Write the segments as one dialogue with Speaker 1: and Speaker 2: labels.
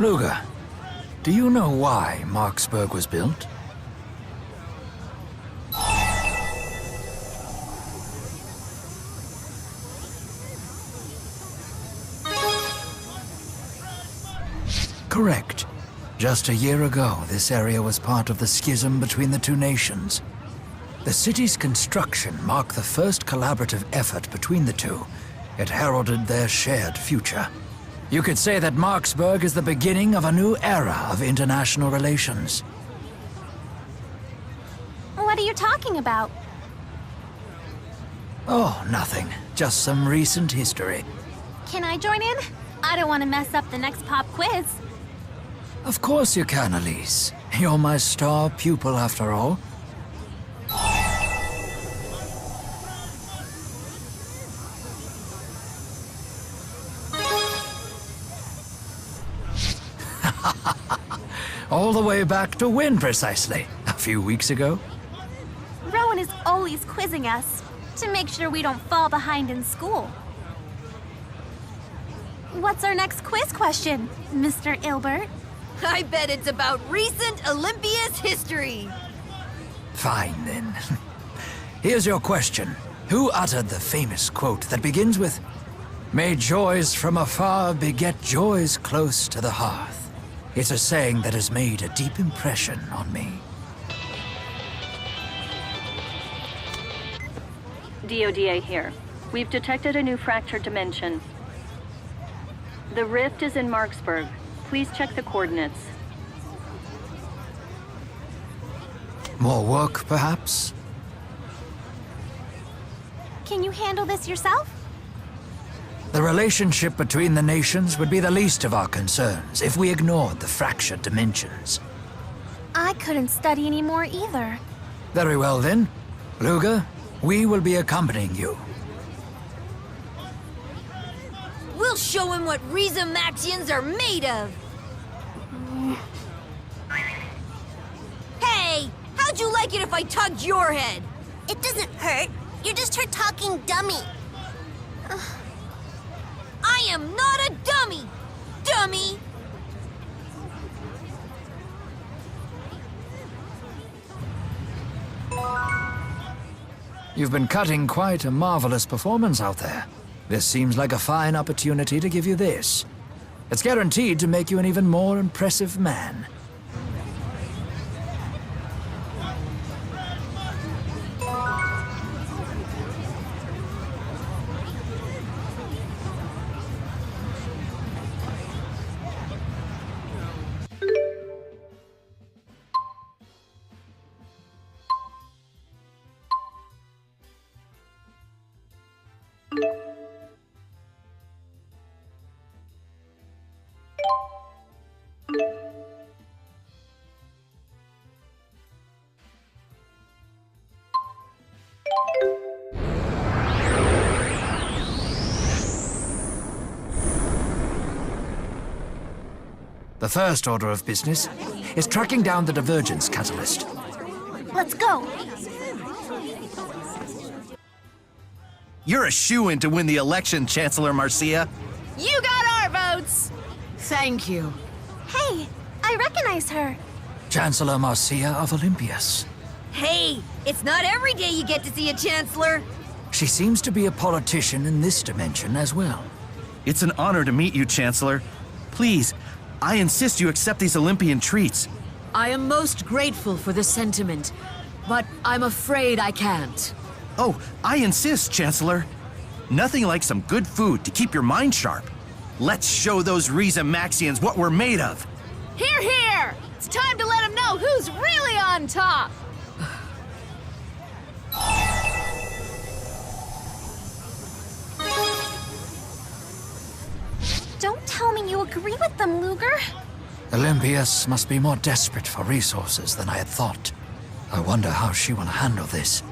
Speaker 1: Luger, do you know why Marksburg was built? Correct. Just a year ago, this area was part of the schism between the two nations. The city's construction marked the first collaborative effort between the two. It heralded their shared future. You could say that Marksburg is the beginning of a new era of international relations.
Speaker 2: What are you talking about?
Speaker 1: Oh, nothing. Just some recent history.
Speaker 2: Can I join in? I don't want to mess up the next pop quiz.
Speaker 1: Of course you can, Elise. You're my star pupil, after all. All the way back to when, precisely? A few weeks ago?
Speaker 2: Rowan is always quizzing us to make sure we don't fall behind in school. What's our next quiz question, Mr. Ilbert?
Speaker 3: I bet it's about recent Olympia's history.
Speaker 1: Fine, then. Here's your question. Who uttered the famous quote that begins with, "May joys from afar beget joys close to the hearth"? It's a saying that has made a deep impression on me.
Speaker 4: DODA here. We've detected a new fractured dimension. The rift is in Marksburg. Please check the coordinates.
Speaker 1: More work, perhaps?
Speaker 2: Can you handle this yourself?
Speaker 1: The relationship between the nations would be the least of our concerns if we ignored the fractured dimensions.
Speaker 2: I couldn't study anymore either.
Speaker 1: Very well, then. Luger, we will be accompanying you.
Speaker 3: We'll show him what Rhizamaxians are made of. Hey, how'd you like it if I tugged your head?
Speaker 5: It doesn't hurt. You're just her talking dummy.
Speaker 3: I am not a dummy, dummy!
Speaker 1: You've been cutting quite a marvelous performance out there. This seems like a fine opportunity to give you this. It's guaranteed to make you an even more impressive man. The first order of business is tracking down the divergence catalyst.
Speaker 2: Let's go.
Speaker 6: You're a shoo-in to win the election, Chancellor Marcia.
Speaker 3: You got our votes!
Speaker 5: Thank you.
Speaker 2: Hey, I recognize her.
Speaker 1: Chancellor Marcia of Olympias.
Speaker 3: Hey, it's not every day you get to see a Chancellor.
Speaker 1: She seems to be a politician in this dimension as well.
Speaker 6: It's an honor to meet you, Chancellor. Please, I insist you accept these Olympian treats.
Speaker 7: I am most grateful for the sentiment, but I'm afraid I can't.
Speaker 6: Oh, I insist, Chancellor. Nothing like some good food to keep your mind sharp. Let's show those Rhizamaxians what we're made of.
Speaker 3: Hear, hear! It's time to let them know who's really on top!
Speaker 2: Don't tell me you agree with them, Luger.
Speaker 1: Olympias must be more desperate for resources than I had thought. I wonder how she will handle this.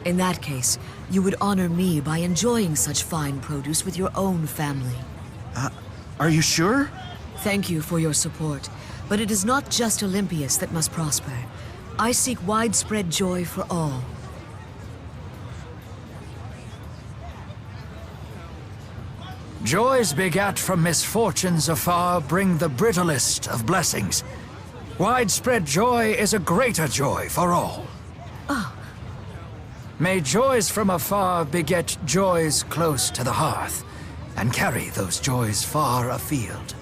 Speaker 7: In that case, you would honor me by enjoying such fine produce with your own family.
Speaker 6: Are you sure?
Speaker 7: Thank you for your support, but it is not just Olympias that must prosper. I seek widespread joy for all.
Speaker 1: Joys begat from misfortunes afar bring the brittlest of blessings. Widespread joy is a greater joy for all. May joys from afar beget joys close to the hearth, and carry those joys far afield.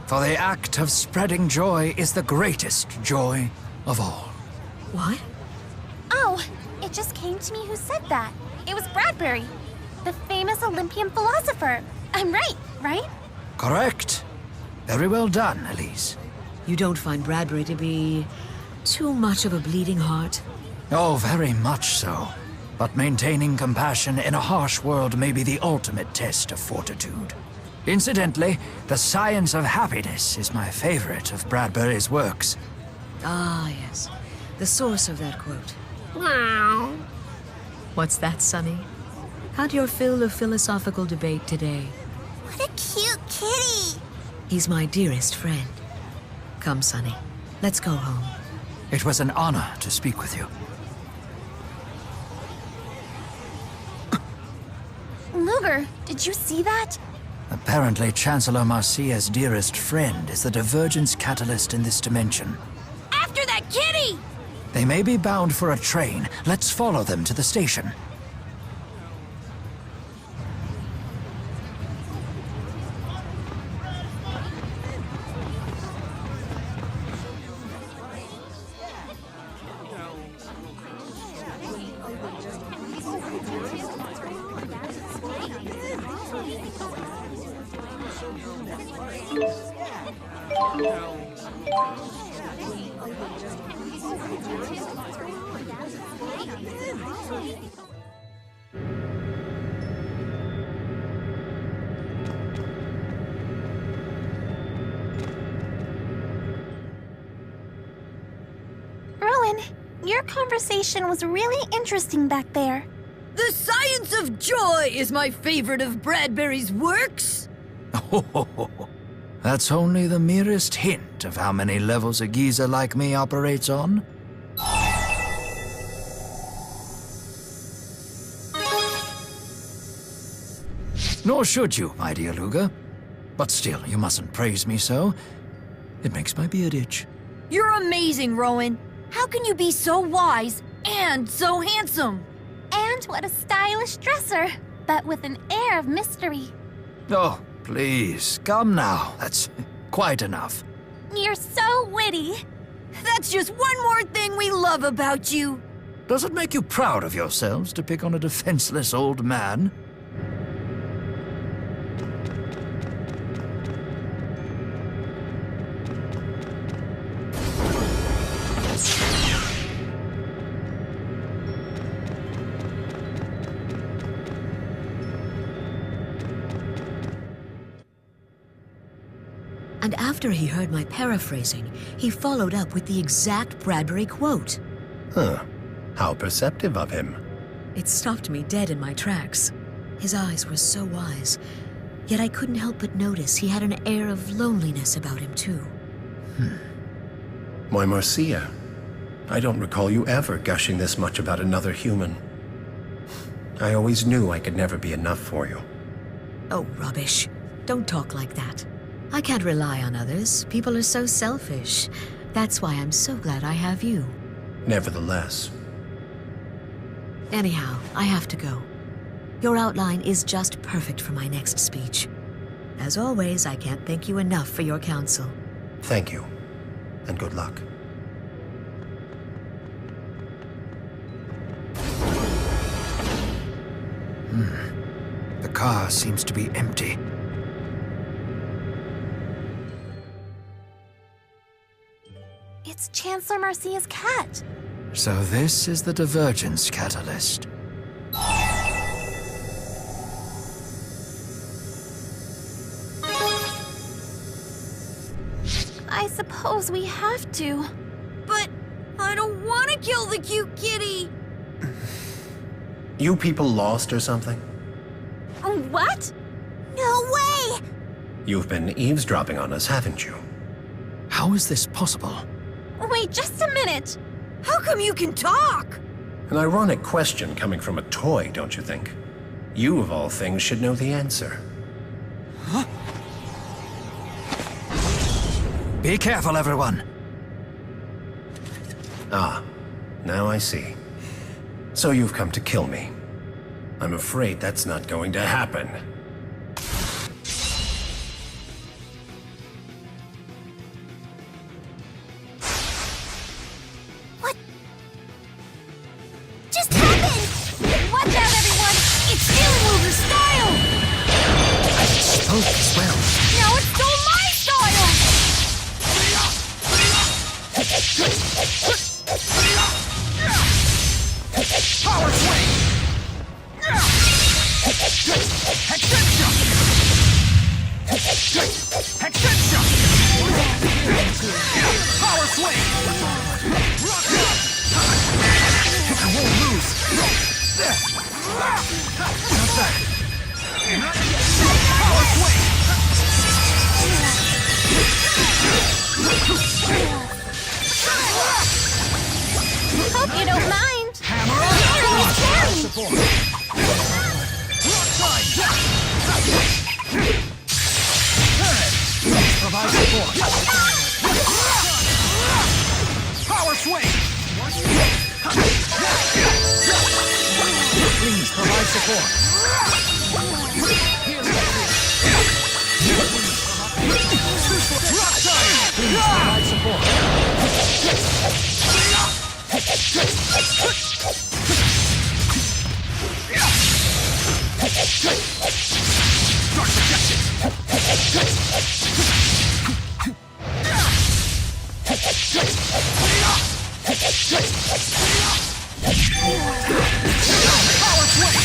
Speaker 1: For the act of spreading joy is the greatest joy of all.
Speaker 7: What?
Speaker 2: Oh, it just came to me who said that. It was Bradbury, the famous Olympian philosopher. I'm right?
Speaker 1: Correct. Very well done, Elise.
Speaker 7: You don't find Bradbury to be too much of a bleeding heart?
Speaker 1: Oh, very much so. But maintaining compassion in a harsh world may be the ultimate test of fortitude. Incidentally, The Science of Happiness is my favorite of Bradbury's works.
Speaker 7: Ah, yes. The source of that quote. What's that, Sonny? How'd your fill of philosophical debate today?
Speaker 5: What a cute kitty.
Speaker 7: He's my dearest friend. Come, Sonny. Let's go home.
Speaker 1: It was an honor to speak with you.
Speaker 2: Luger, did you see that?
Speaker 1: Apparently, Chancellor Marcia's dearest friend is the divergence catalyst in this dimension.
Speaker 3: After that kitty!
Speaker 1: They may be bound for a train. Let's follow them to the station.
Speaker 2: Rowan, your conversation was really interesting back there.
Speaker 3: The Science of Joy is my favorite of Bradbury's works.
Speaker 1: That's only the merest hint of how many levels a geezer like me operates on. Nor should you, my dear Luger. But still, you mustn't praise me so. It makes my beard itch.
Speaker 3: You're amazing, Rowan. How can you be so wise and so handsome?
Speaker 2: And what a stylish dresser, but with an air of mystery.
Speaker 1: Oh, please, come now. That's quite enough.
Speaker 2: You're so witty.
Speaker 3: That's just one more thing we love about you.
Speaker 1: Does it make you proud of yourselves to pick on a defenseless old man?
Speaker 7: And after he heard my paraphrasing, he followed up with the exact Bradbury quote.
Speaker 8: Huh. How perceptive of him.
Speaker 7: It stopped me dead in my tracks. His eyes were so wise, yet I couldn't help but notice he had an air of loneliness about him, too.
Speaker 8: Why, Marcia, I don't recall you ever gushing this much about another human. I always knew I could never be enough for you.
Speaker 7: Oh, rubbish. Don't talk like that. I can't rely on others. People are so selfish. That's why I'm so glad I have you.
Speaker 8: Nevertheless.
Speaker 7: Anyhow, I have to go. Your outline is just perfect for my next speech. As always, I can't thank you enough for your counsel.
Speaker 8: Thank you, and good luck.
Speaker 1: The car seems to be empty.
Speaker 2: It's Chancellor Marcia's cat.
Speaker 1: So this is the divergence catalyst.
Speaker 2: I suppose we have to.
Speaker 3: But I don't want to kill the cute kitty.
Speaker 8: You people lost or something?
Speaker 2: What?
Speaker 5: No way!
Speaker 8: You've been eavesdropping on us, haven't you?
Speaker 1: How is this possible?
Speaker 2: Wait just a minute.
Speaker 3: How come you can talk?
Speaker 8: An ironic question coming from a toy, don't you think? You, of all things, should know the answer.
Speaker 1: Be careful, everyone.
Speaker 8: Ah, now I see. So you've come to kill me. I'm afraid that's not going to happen.
Speaker 5: What just happened?
Speaker 3: Watch out, everyone! It's stealing Wilbur's style!
Speaker 1: Spoke as well.
Speaker 3: Now it stole my style!
Speaker 6: Power swing! Hexentia! Hexentia! Power swing! Rock up! I won't lose! Power swing!
Speaker 2: Hope you don't mind.
Speaker 6: Hammer on! Support! Rock slide! Provide support! Power swing! Please provide support! Rock slide! Please provide support! Start projection! Power swing!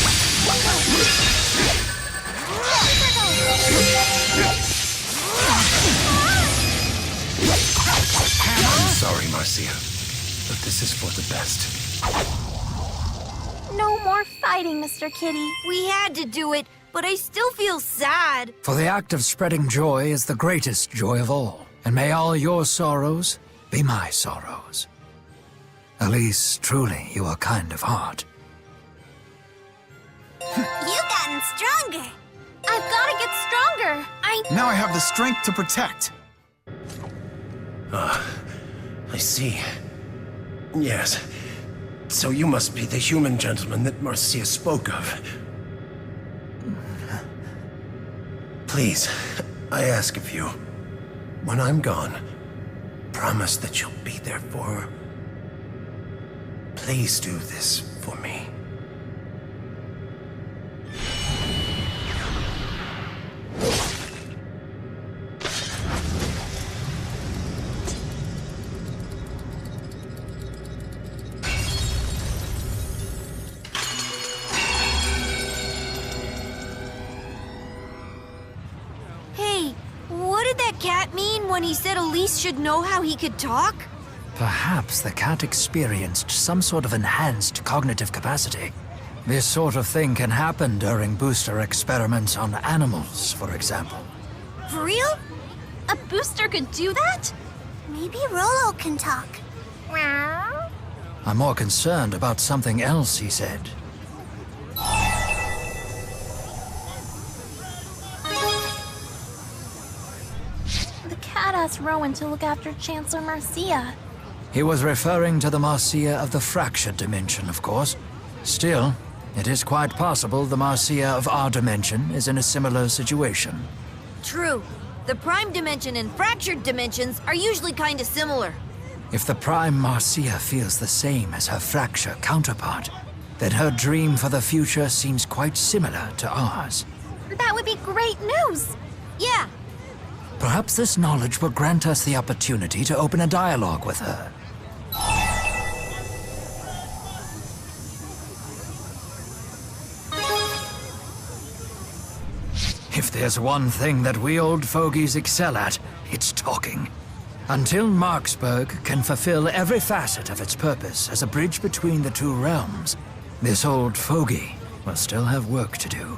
Speaker 8: I'm sorry, Marcia, but this is for the best.
Speaker 2: No more fighting, Mr. Kitty.
Speaker 3: We had to do it, but I still feel sad.
Speaker 1: For the act of spreading joy is the greatest joy of all. And may all your sorrows be my sorrows. Elise, truly, you are kind of heart.
Speaker 5: You've gotten stronger.
Speaker 2: I've got to get stronger.
Speaker 6: Now I have the strength to protect.
Speaker 8: I see. Yes. So you must be the human gentleman that Marcia spoke of. Please, I ask of you, when I'm gone, promise that you'll be there for her. Please do this for me.
Speaker 3: Hey, what did that cat mean when he said Elise should know how he could talk?
Speaker 1: Perhaps the cat experienced some sort of enhanced cognitive capacity. This sort of thing can happen during booster experiments on animals, for example.
Speaker 3: For real?
Speaker 2: A booster could do that?
Speaker 5: Maybe Rolo can talk.
Speaker 2: Meow.
Speaker 1: I'm more concerned about something else he said.
Speaker 2: The cat asked Rowan to look after Chancellor Marcia.
Speaker 1: He was referring to the Marcia of the fractured dimension, of course. Still, it is quite possible the Marcia of our dimension is in a similar situation.
Speaker 3: True. The prime dimension and fractured dimensions are usually kinda similar.
Speaker 1: If the prime Marcia feels the same as her fracture counterpart, then her dream for the future seems quite similar to ours.
Speaker 2: That would be great news.
Speaker 3: Yeah,
Speaker 1: Perhaps this knowledge will grant us the opportunity to open a dialogue with her. If there's one thing that we old fogies excel at, it's talking. Until Marksburg can fulfill every facet of its purpose as a bridge between the two realms, this old fogey will still have work to do.